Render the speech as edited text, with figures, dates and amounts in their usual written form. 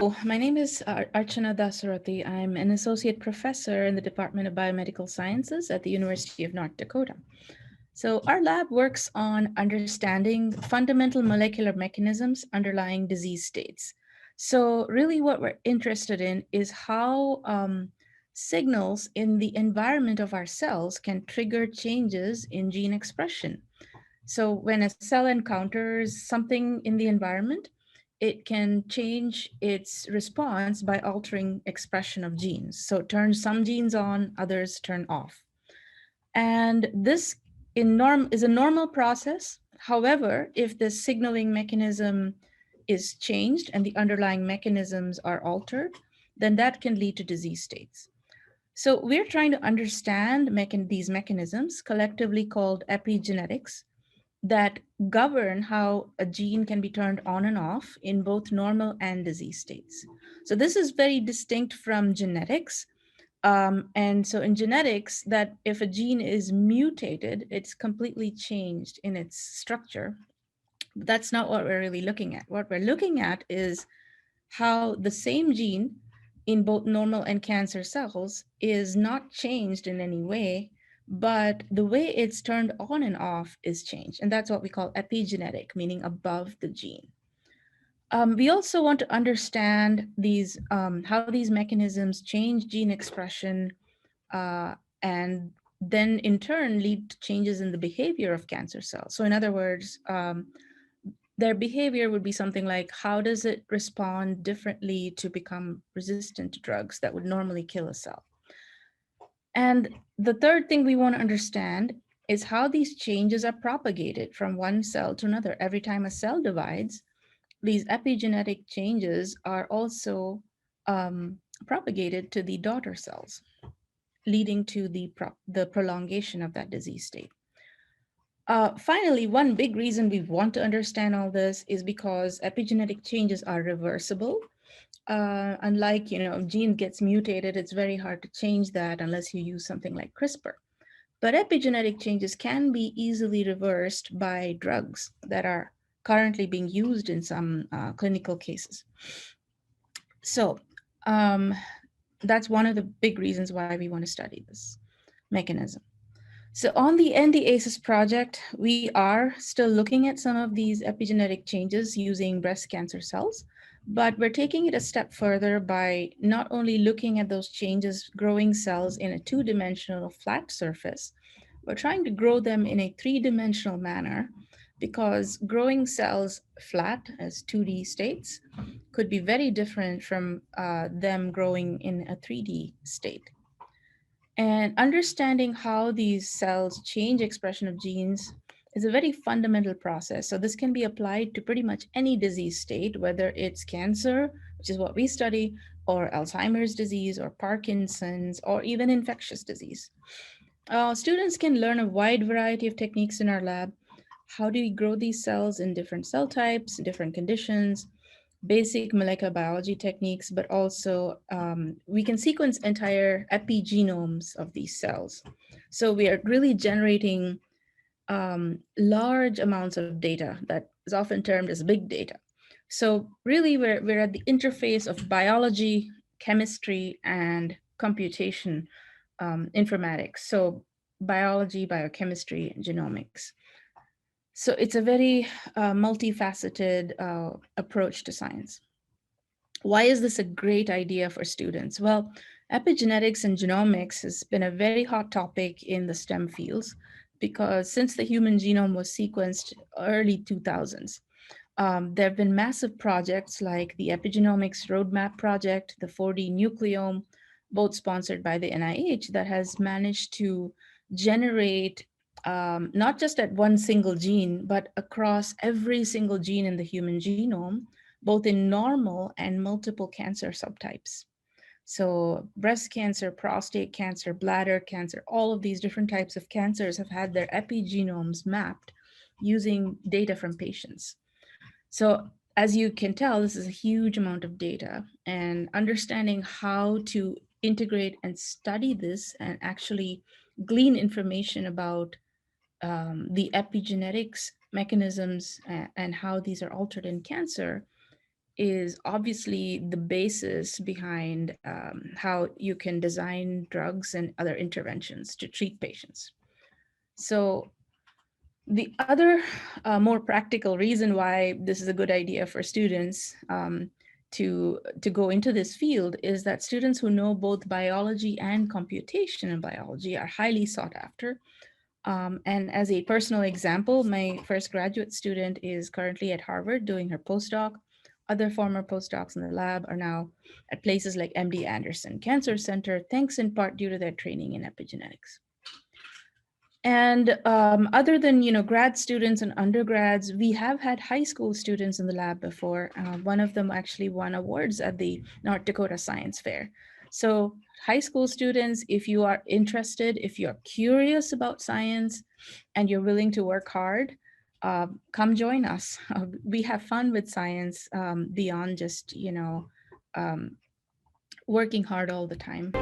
My name is Archana Dhasarathy. I'm an associate professor in the Department of Biomedical Sciences at the University of North Dakota. So our lab works on understanding fundamental molecular mechanisms underlying disease states. So really what we're interested in is how signals in the environment of our cells can trigger changes in gene expression. So when a cell encounters something in the environment, it can change its response by altering expression of genes. So it turns some genes on, others turn off. And this is a normal process. However, if the signaling mechanism is changed and the underlying mechanisms are altered, then that can lead to disease states. So we're trying to understand these mechanisms, collectively called epigenetics, that govern how a gene can be turned on and off in both normal and disease states. So this is very distinct from genetics. And so in genetics, that if a gene is mutated, it's completely changed in its structure. But that's not what we're really looking at. What we're looking at is how the same gene in both normal and cancer cells is not changed in any way, but the way it's turned on and off is changed. And that's what we call epigenetic, meaning above the gene. We also want to understand how these mechanisms change gene expression and then in turn lead to changes in the behavior of cancer cells. So in other words, their behavior would be something like, how does it respond differently to become resistant to drugs that would normally kill a cell? And the third thing we want to understand is how these changes are propagated from one cell to another. Every time a cell divides, these epigenetic changes are also propagated to the daughter cells, leading to the prolongation of that disease state. Finally, one big reason we want to understand all this is because epigenetic changes are reversible. Unlike, if gene gets mutated, it's very hard to change that unless you use something like CRISPR. But epigenetic changes can be easily reversed by drugs that are currently being used in some clinical cases. So that's one of the big reasons why we want to study this mechanism. So on the NDACES project, we are still looking at some of these epigenetic changes using breast cancer cells, but we're taking it a step further by not only looking at those changes growing cells in a two-dimensional flat surface, we're trying to grow them in a three-dimensional manner, because growing cells flat as 2D states could be very different from them growing in a 3D state. And understanding how these cells change expression of genes is a very fundamental process. So this can be applied to pretty much any disease state, whether it's cancer, which is what we study, or Alzheimer's disease, or Parkinson's, or even infectious disease. Students can learn a wide variety of techniques in our lab. How do we grow these cells in different cell types, different conditions, basic molecular biology techniques, but also we can sequence entire epigenomes of these cells. So we are really generating large amounts of data that is often termed as big data. So really we're at the interface of biology, chemistry, and computation, informatics. So biology, biochemistry, and genomics. So it's a very multifaceted approach to science. Why is this a great idea for students? Well, epigenetics and genomics has been a very hot topic in the STEM fields, because since the human genome was sequenced early 2000s, there have been massive projects like the Epigenomics Roadmap Project, the 4D Nucleome, both sponsored by the NIH, that has managed to generate not just at one single gene, but across every single gene in the human genome, both in normal and multiple cancer subtypes. So breast cancer, prostate cancer, bladder cancer, all of these different types of cancers have had their epigenomes mapped using data from patients. So as you can tell, this is a huge amount of data, and understanding how to integrate and study this and actually glean information about the epigenetics mechanisms and how these are altered in cancer is obviously the basis behind how you can design drugs and other interventions to treat patients. So the other more practical reason why this is a good idea for students to go into this field is that students who know both biology and computation in biology are highly sought after. And as a personal example, my first graduate student is currently at Harvard doing her postdoc. Other former postdocs in the lab are now at places like MD Anderson Cancer Center, thanks in part due to their training in epigenetics. And other than grad students and undergrads, we have had high school students in the lab before. One of them actually won awards at the North Dakota Science Fair. So high school students, if you are interested, if you're curious about science and you're willing to work hard, come join us. We have fun with science beyond just um, working hard all the time.